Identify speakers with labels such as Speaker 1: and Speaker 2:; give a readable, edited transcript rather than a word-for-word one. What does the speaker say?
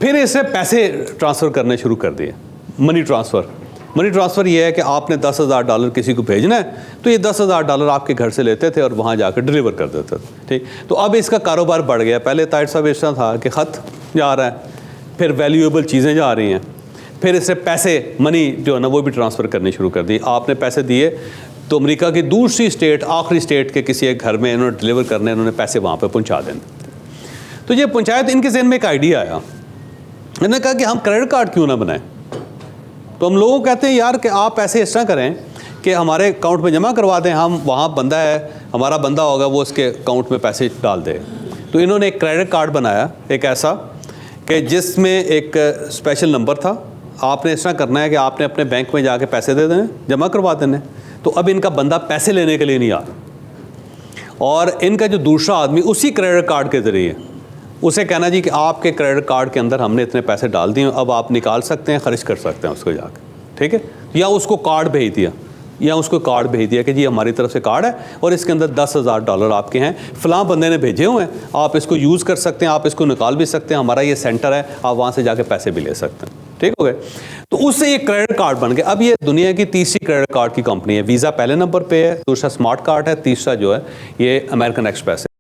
Speaker 1: फिर इससे पैसे ट्रांसफ़र करने शुरू कर दिए। मनी ट्रांसफ़र ये है कि आपने $10,000 किसी को भेजना है तो ये $10,000 आपके घर से लेते थे और वहाँ जाकर डिलीवर कर देते थे, ठीक। तो अब इसका कारोबार बढ़ गया। पहले ताहिर साहब इस तरह था कि ख़त जा रहा है, फिर वैल्यूएबल चीज़ें जा रही हैं, फिर इससे पैसे मनी जो है ना वो भी ट्रांसफ़र करनी शुरू कर दी। आपने पैसे दिए तो अमेरिका की दूसरी स्टेट, आखिरी स्टेट के किसी एक घर में इन्होंने डिलीवर करने, इन्होंने पैसे वहाँ पर पहुँचा देने। तो ये पंचायत, इनके ज़हन में एक आइडिया आया, इन्होंने कहा कि हम क्रेडिट कार्ड क्यों ना बनाएं। तो हम लोगों को कहते हैं यार कि आप ऐसे इस तरह करें कि हमारे अकाउंट में जमा करवा दें, हम वहाँ बंदा है, हमारा बंदा होगा, वो उसके अकाउंट में पैसे डाल दे। तो इन्होंने एक क्रेडिट कार्ड बनाया, एक ऐसा कि जिसमें एक स्पेशल नंबर था। आपने इस तरह करना है कि आपने अपने बैंक में जाके पैसे दे देने, जमा करवा देने। तो अब इनका बंदा पैसे लेने के लिए नहीं आ रहा, और इनका जो दूसरा आदमी उसी क्रेडिट कार्ड के ज़रिए उसे कहना जी कि आपके क्रेडिट कार्ड के अंदर हमने इतने पैसे डाल दिए, अब आप निकाल सकते हैं, ख़र्च कर सकते हैं उसको जाके, ठीक है। या उसको कार्ड भेज दिया कि जी हमारी तरफ से कार्ड है और इसके अंदर $10,000 आपके हैं, फ़लाँ बंदे ने भेजे हुए हैं, आप इसको यूज़ कर सकते हैं, आप इसको निकाल भी सकते हैं, हमारा ये सेंटर है, आप वहाँ से जाके पैसे भी ले सकते हैं, ठीक हो गए। तो उससे ये क्रेडिट कार्ड बन गया। अब ये दुनिया की तीसरी क्रेडिट कार्ड की कंपनी है। वीज़ा पहले नंबर पे है, दूसरा स्मार्ट कार्ड है, तीसरा जो है ये अमेरिकन एक्सप्रेस है।